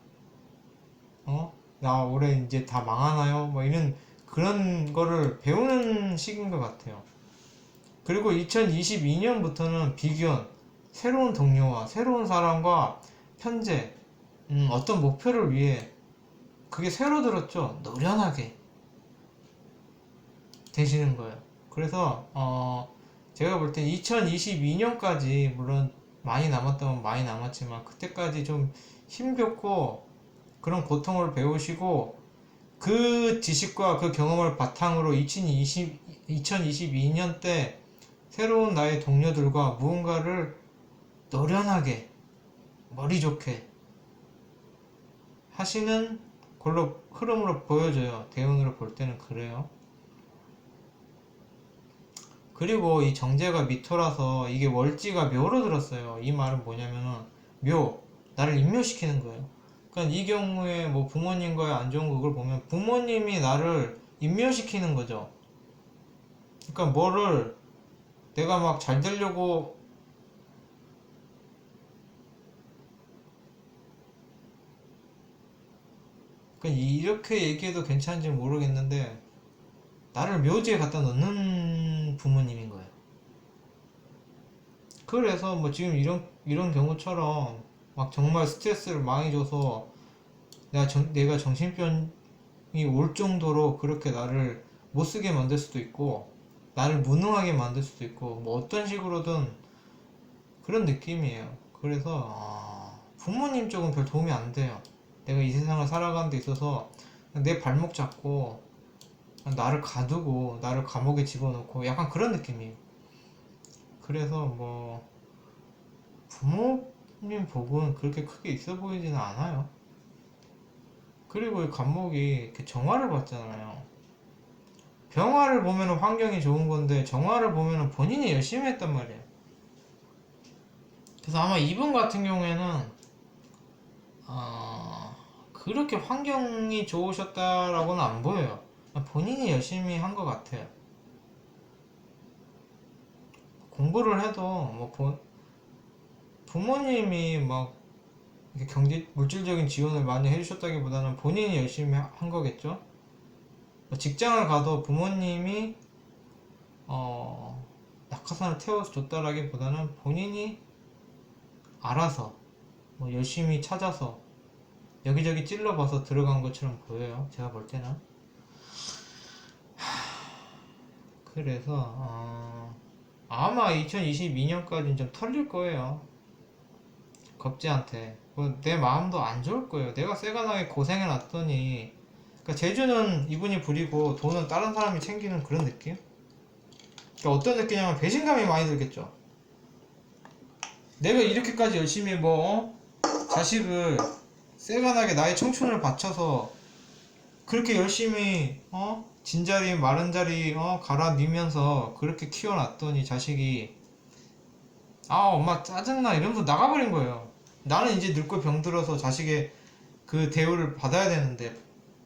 나 올해 이제 다 망하나요? 뭐 이런 그런 거를 배우는 시기인 것 같아요. 그리고 2022년부터는 비견, 새로운 동료와 새로운 사람과 편제, 어떤 목표를 위해 그게 새로 들었죠. 노련하게 되시는 거예요. 그래서 제가 볼 때 2022년까지 물론 많이 남았다면 많이 남았지만 그때까지 좀 힘겹고 그런 고통을 배우시고 그 지식과 그 경험을 바탕으로 2022년 때 새로운 나의 동료들과 무언가를 노련하게 머리 좋게 하시는 걸로 흐름으로 보여져요. 대운으로 볼 때는 그래요. 그리고 이 정제가 미토라서 이게 월지가 묘로 들었어요. 이 말은 뭐냐면은 나를 임묘시키는 거예요. 그러니까 이 경우에 뭐 부모님과의 안 좋은 그걸 보면 부모님이 나를 임묘시키는 거죠. 그러니까 뭐를 내가 막 잘 되려고 그러니까 이렇게 얘기해도 괜찮은지 모르겠는데 나를 묘지에 갖다 넣는 부모님인 거예요. 그래서 뭐 지금 이런 경우처럼 막 정말 스트레스를 많이 줘서 내가 정신병이 올 정도로 그렇게 나를 못쓰게 만들 수도 있고 나를 무능하게 만들 수도 있고 뭐 어떤 식으로든 그런 느낌이에요. 그래서 부모님 쪽은 별 도움이 안 돼요. 내가 이 세상을 살아가는 데 있어서 내 발목 잡고 나를 가두고 나를 감옥에 집어넣고 약간 그런 느낌이에요. 그래서 뭐 부모님 복은 그렇게 크게 있어 보이지는 않아요. 그리고 이 감목이 이렇게 정화를 받잖아요. 병화를 보면 환경이 좋은 건데 정화를 보면 본인이 열심히 했단 말이에요. 그래서 아마 이분 같은 경우에는 그렇게 환경이 좋으셨다라고는 안 보여요. 본인이 열심히 한 것 같아요. 공부를 해도 뭐 부모님이 막 경제 물질적인 지원을 많이 해주셨다기보다는 본인이 열심히 한 거겠죠. 직장을 가도 부모님이 낙하산을 태워서 줬다라기보다는 본인이 알아서 뭐 열심히 찾아서 여기저기 찔러봐서 들어간 것처럼 보여요. 제가 볼 때는. 그래서 아마 2022년까지는 좀 털릴 거예요. 겁지한테. 내 마음도 안 좋을 거예요. 내가 세간하게 고생해 놨더니. 그러니까 재주는 이분이 부리고 돈은 다른 사람이 챙기는 그런 느낌? 그러니까 어떤 느낌이냐면 배신감이 많이 들겠죠. 내가 이렇게까지 열심히 자식을 세간하게 나의 청춘을 바쳐서 그렇게 열심히 진자리 마른 자리 갈아 넣으면서 그렇게 키워놨더니 자식이 엄마 짜증나 이러면서 나가버린 거예요. 나는 이제 늙고 병들어서 자식의 그 대우를 받아야 되는데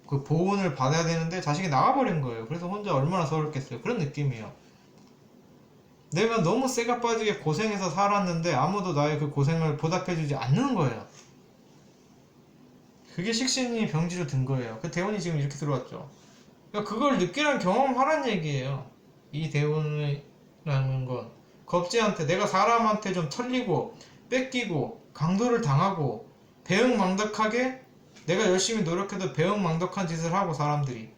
그 보온을 받아야 되는데 자식이 나가버린 거예요. 그래서 혼자 얼마나 서럽겠어요. 그런 느낌이에요. 내가 너무 쇠가 빠지게 고생해서 살았는데 아무도 나의 그 고생을 보답해주지 않는 거예요. 그게 식신이 병지로 든 거예요. 그 대운이 지금 이렇게 들어왔죠. 그러니까 그걸 느끼는 경험하란 얘기예요. 이 대운이라는 건 겁지한테 내가 사람한테 좀 털리고 뺏기고 강도를 당하고 배응망덕하게 내가 열심히 노력해도 배응망덕한 짓을 하고 사람들이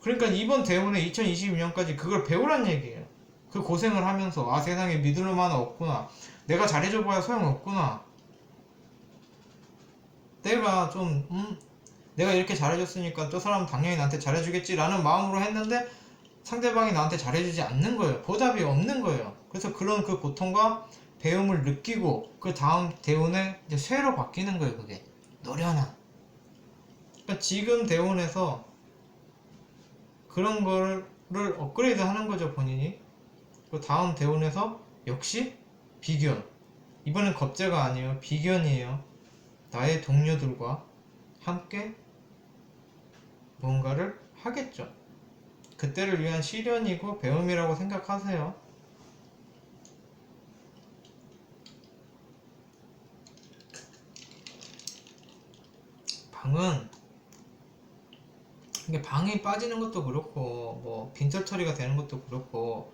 그러니까 이번 대운에 2022년까지 그걸 배우란 얘기예요. 그 고생을 하면서 아 세상에 믿을 놈 하나 없구나. 내가 잘해줘봐야 소용없구나. 내가 좀 내가 이렇게 잘해줬으니까 저 사람은 당연히 나한테 잘해주겠지라는 마음으로 했는데 상대방이 나한테 잘해주지 않는 거예요. 보답이 없는 거예요. 그래서 그런 그 고통과 배움을 느끼고 그 다음 대운에 이제 쇠로 바뀌는 거예요. 그게 노련한. 그러니까 지금 대운에서 그런 거를 업그레이드 하는 거죠, 본인이. 그 다음 대운에서 역시 비견. 이번엔 겁재가 아니에요. 비견이에요. 나의 동료들과 함께 뭔가를 하겠죠. 그때를 위한 시련이고 배움이라고 생각하세요. 방은 이게 방이 빠지는 것도 그렇고 뭐 빈털터리가 되는 것도 그렇고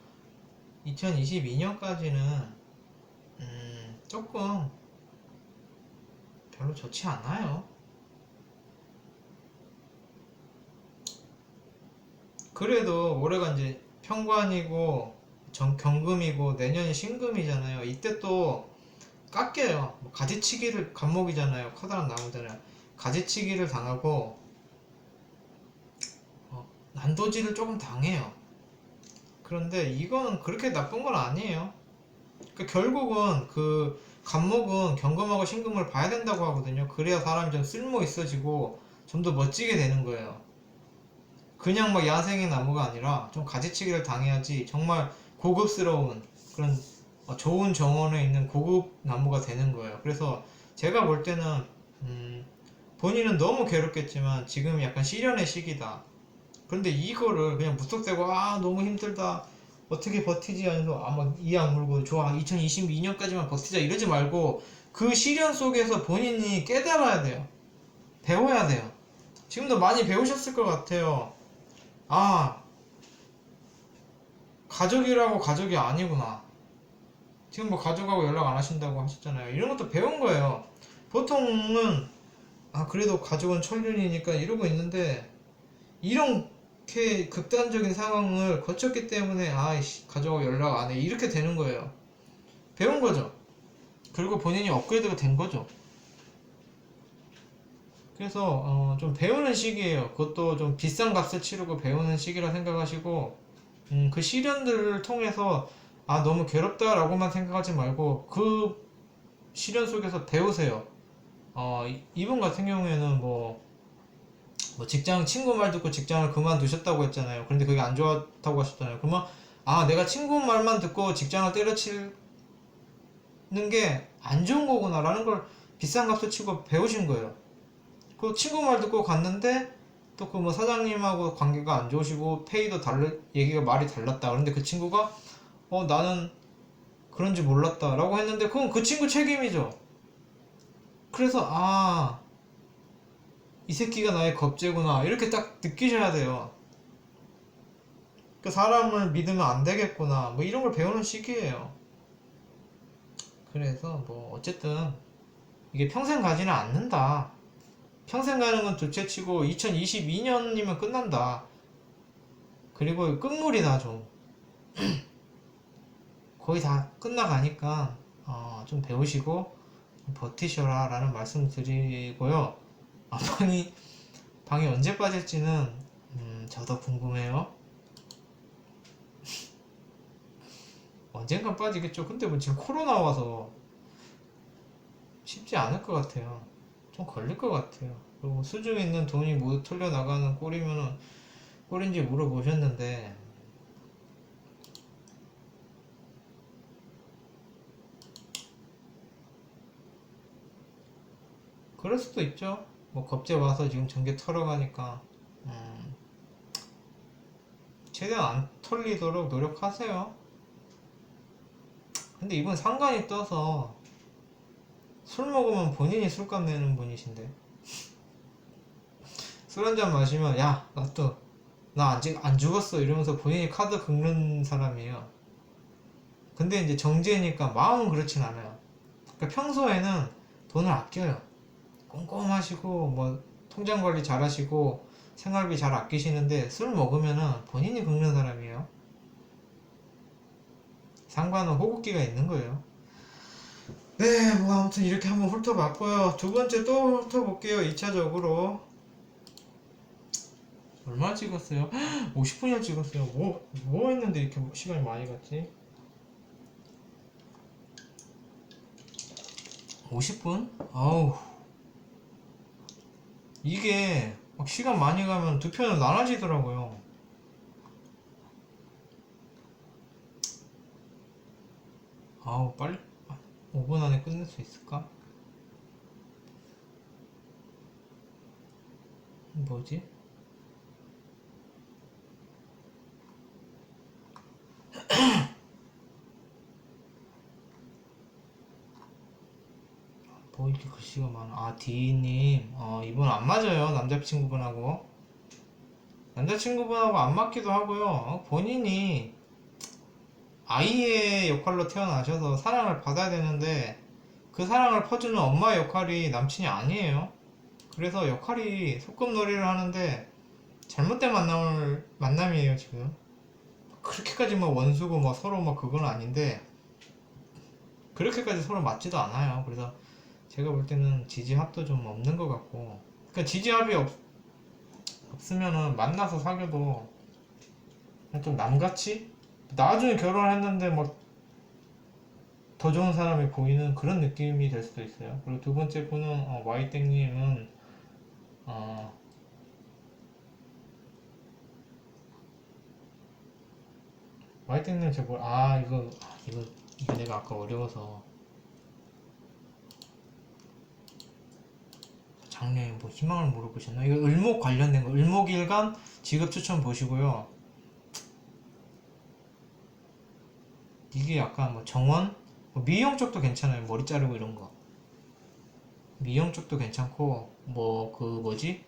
2022년까지는 조금 별로 좋지 않아요. 그래도 올해가 이제 평관이고 경금이고 내년이 신금이잖아요. 이때 또 깎여요. 뭐 가지치기를 간목이잖아요. 커다란 나무잖아요. 가지치기를 당하고 난도질을 조금 당해요. 그런데 이거는 그렇게 나쁜 건 아니에요. 그러니까 결국은 그 간목은 경금하고 신금을 봐야 된다고 하거든요. 그래야 사람이 좀 쓸모 있어지고 좀 더 멋지게 되는 거예요. 그냥 막 야생의 나무가 아니라 좀 가지치기를 당해야지 정말 고급스러운 그런 좋은 정원에 있는 고급 나무가 되는 거예요. 그래서 제가 볼 때는 본인은 너무 괴롭겠지만 지금 약간 시련의 시기다. 그런데 이거를 그냥 무턱대고 아 너무 힘들다 어떻게 버티지 하면서 막 이악 물고 좋아 2022년까지만 버티자 이러지 말고 그 시련 속에서 본인이 깨달아야 돼요. 배워야 돼요. 지금도 많이 배우셨을 것 같아요. 아 가족이라고 가족이 아니구나. 지금 뭐 가족하고 연락 안 하신다고 하셨잖아요. 이런 것도 배운 거예요. 보통은 아 그래도 가족은 천륜이니까 이러고 있는데 이렇게 극단적인 상황을 거쳤기 때문에 아이씨 가족하고 연락 안 해 이렇게 되는 거예요. 배운 거죠. 그리고 본인이 업그레이드가 된 거죠. 그래서 좀 배우는 시기예요. 그것도 좀 비싼 값을 치르고 배우는 시기라 생각하시고 그 시련들을 통해서 아 너무 괴롭다라고만 생각하지 말고 그 시련 속에서 배우세요. 이분 같은 경우에는 뭐 직장 친구 말 듣고 직장을 그만두셨다고 했잖아요. 그런데 그게 안 좋았다고 하셨잖아요. 그러면 아 내가 친구 말만 듣고 직장을 때려치는 게 안 좋은 거구나라는 걸 비싼 값을 치고 배우신 거예요. 그 친구 말 듣고 갔는데 또 그 뭐 사장님하고 관계가 안 좋으시고 페이도 얘기가 말이 달랐다. 그런데 그 친구가 나는 그런지 몰랐다 라고 했는데 그건 그 친구 책임이죠. 그래서 아 이 새끼가 나의 겁재구나 이렇게 딱 느끼셔야 돼요. 그 사람을 믿으면 안 되겠구나 뭐 이런 걸 배우는 시기예요. 그래서 뭐 어쨌든 이게 평생 가지는 않는다. 평생 가는 건 둘째치고 2022년이면 끝난다. 그리고 끝물이다 좀. 거의 다 끝나가니까 좀 배우시고 버티셔라 라는 말씀 드리고요. 방이 언제 빠질지는 저도 궁금해요. 언젠간 빠지겠죠. 근데 뭐 지금 코로나 와서 쉽지 않을 것 같아요. 좀 걸릴 것 같아요. 그리고 수중에 있는 돈이 모두 털려나가는 꼴이면은 꼴인지 물어보셨는데 그럴 수도 있죠. 뭐 겁제 와서 지금 전기 털어가니까 최대한 안 털리도록 노력하세요. 근데 이분 상관이 떠서 술 먹으면 본인이 술값 내는 분이신데 술 한잔 마시면 야 나 또 나 안 죽었어 이러면서 본인이 카드 긁는 사람이에요. 근데 이제 정지니까 마음은 그렇진 않아요. 그러니까 평소에는 돈을 아껴요. 꼼꼼하시고 뭐 통장 관리 잘 하시고 생활비 잘 아끼시는데 술 먹으면은 본인이 긁는 사람이에요. 상관은 호흡기가 있는 거예요. 네, 뭐 아무튼 이렇게 한번 훑어봤고요. 두 번째 또 훑어볼게요. 2차적으로 얼마 찍었어요? 50분이나 찍었어요. 뭐 했는데 이렇게 시간이 많이 갔지? 50분? 아우, 이게 막 시간 많이 가면 두 편으로 나눠지더라고요. 아우, 빨리 5분 안에 끝낼 수 있을까? 뭐지? 뭐 이렇게 글씨가 많아. 아, D님. 이분 안 맞아요. 남자친구분하고. 남자친구분하고 안 맞기도 하고요. 본인이 아이의 역할로 태어나셔서 사랑을 받아야 되는데 그 사랑을 퍼주는 엄마의 역할이 남친이 아니에요. 그래서 역할이 소꿉놀이를 하는데 잘못된 만남이에요, 지금. 그렇게까지 뭐 원수고 뭐 서로 뭐 그건 아닌데 그렇게까지 서로 맞지도 않아요. 그래서 제가 볼 때는 지지합도 좀 없는 것 같고, 그러니까 지지합이 없으면은 만나서 사귀어도 좀 남같이 나중에 결혼했는데 뭐 더 좋은 사람이 보이는 그런 느낌이 될 수도 있어요. 그리고 두 번째 분은 와이땡님은 어, 와이땡님 이거 내가 아까 어려워서 장래에 뭐 희망을 물어보셨나? 이거 을목 관련된 거, 을목일간 직업 추천 보시고요. 이게 약간 뭐 정원, 뭐 미용 쪽도 괜찮아요. 머리 자르고 이런 거. 미용 쪽도 괜찮고 뭐 그 뭐지?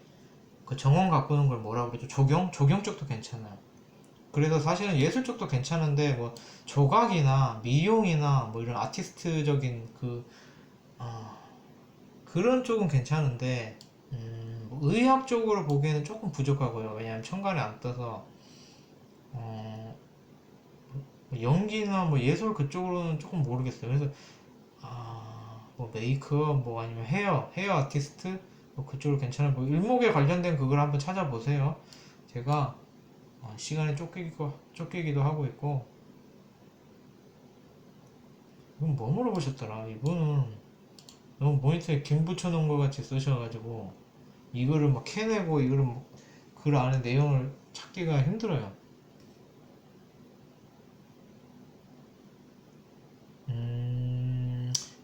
그 정원 가꾸는 걸 뭐라 그러죠? 조경 쪽도 괜찮아요. 그래서 사실은 예술 쪽도 괜찮은데 뭐 조각이나 미용이나 뭐 이런 아티스트적인 어, 그런 쪽은 괜찮은데 뭐 의학 쪽으로 보기에는 조금 부족하고요. 왜냐하면 천간에 안 떠서 어, 뭐 연기나 뭐 예술 그쪽으로는 조금 모르겠어요. 그래서 뭐 메이크업 뭐 아니면 헤어 아티스트 뭐 그쪽으로 괜찮은 뭐 일목에 관련된 그걸 한번 찾아보세요. 제가 시간에 쫓기기도 하고 있고. 이분 뭐 물어보셨더라. 이분은 너무 모니터에 김 붙여놓은 것 같이 쓰셔가지고 이거를 막 캐내고 이거를 글 안에 내용을 찾기가 힘들어요.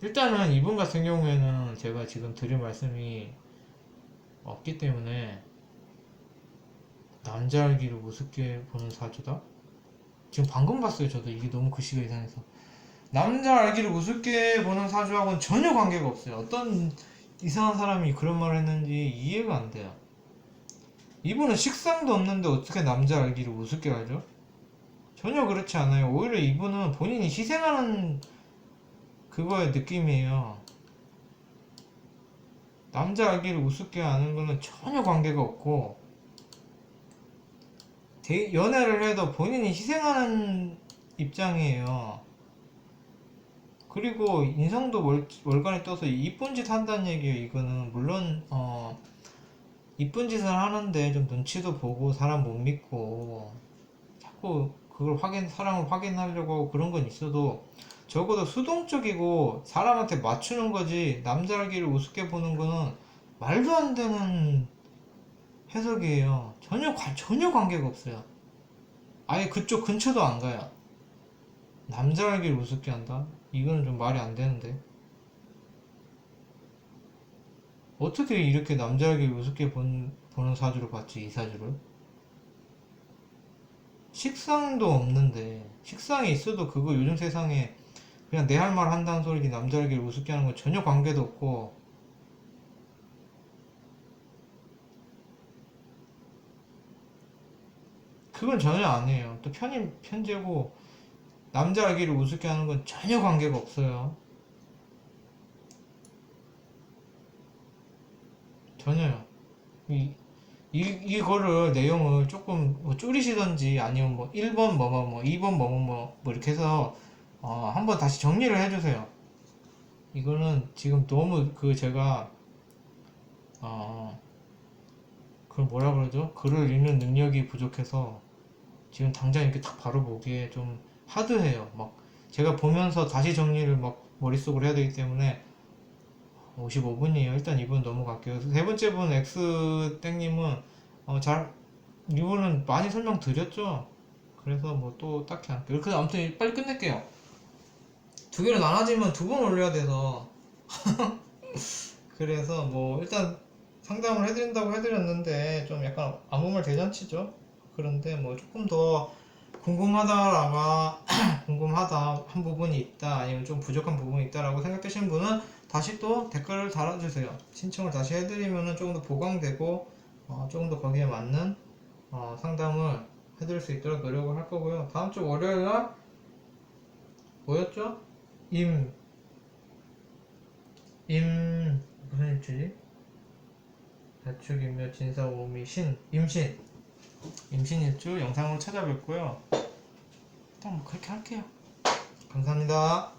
일단은 이분 같은 경우에는 제가 지금 드린 말씀이 없기 때문에 남자 알기를 우습게 보는 사주다? 지금 방금 봤어요. 저도 이게 너무 글씨가 이상해서. 남자 알기를 우습게 보는 사주하고는 전혀 관계가 없어요. 어떤 이상한 사람이 그런 말을 했는지 이해가 안 돼요. 이분은 식상도 없는데 어떻게 남자 알기를 우습게 알죠? 전혀 그렇지 않아요. 오히려 이분은 본인이 희생하는 그거의 느낌이에요. 남자 알기를 우습게 아는 거는 전혀 관계가 없고, 연애를 해도 본인이 희생하는 입장이에요. 그리고 인성도 월간에 떠서 이쁜 짓 한다는 얘기예요. 이거는 물론 이쁜 짓을 하는데 좀 눈치도 보고 사람 못 믿고 자꾸 그걸 사람을 확인하려고 하고 그런 건 있어도 적어도 수동적이고 사람한테 맞추는 거지 남자 알기를 우습게 보는 거는 말도 안 되는 해석이에요. 전혀 관계가 없어요. 아예 그쪽 근처도 안 가요. 남자 알기를 우습게 한다? 이거는 좀 말이 안 되는데. 어떻게 이렇게 남자 알기를 우습게 보는 사주를 봤지, 이 사주를? 식상도 없는데, 식상이 있어도 그거 요즘 세상에 그냥 내 할 말 한다는 소리지 남자 알기를 우습게 하는 건 전혀 관계도 없고, 그건 전혀 아니에요. 또 편제고 남자 아기를 우습게 하는 건 전혀 관계가 없어요. 전혀요. 이, 이거를 내용을 조금 뭐 줄이시던지 아니면 뭐 1번 뭐 2번 뭐 이렇게 해서 한번 다시 정리를 해주세요. 이거는 지금 너무 그 제가 어, 그걸 뭐라 그러죠? 글을 읽는 능력이 부족해서 지금 당장 이렇게 딱 바로 보기에 좀 하드해요. 막 제가 보면서 다시 정리를 막 머릿속으로 해야 되기 때문에 55분이에요. 일단 이분 넘어갈게요. 세 번째 분 X땡님은 이분은 많이 설명드렸죠. 그래서 뭐 또 딱히 안 할게요. 그래서 아무튼 빨리 끝낼게요. 두 개로 나눠지면 두 번 올려야 돼서 그래서 뭐 일단 상담을 해드린다고 해드렸는데 좀 약간 아무 말 대잔치죠. 그런데 뭐 조금 더 궁금하다라가 궁금하다 한 부분이 있다 아니면 좀 부족한 부분이 있다라고 생각되시는 분은 다시 또 댓글을 달아주세요. 신청을 다시 해드리면은 조금 더 보강되고 조금 더 거기에 맞는 상담을 해드릴 수 있도록 노력을 할 거고요. 다음 주 월요일 날 뭐였죠? 임 무슨 일주지? 자축인묘 진사오미 임신일주 영상으로 찾아뵙고요. 일단 뭐 그렇게 할게요. 감사합니다.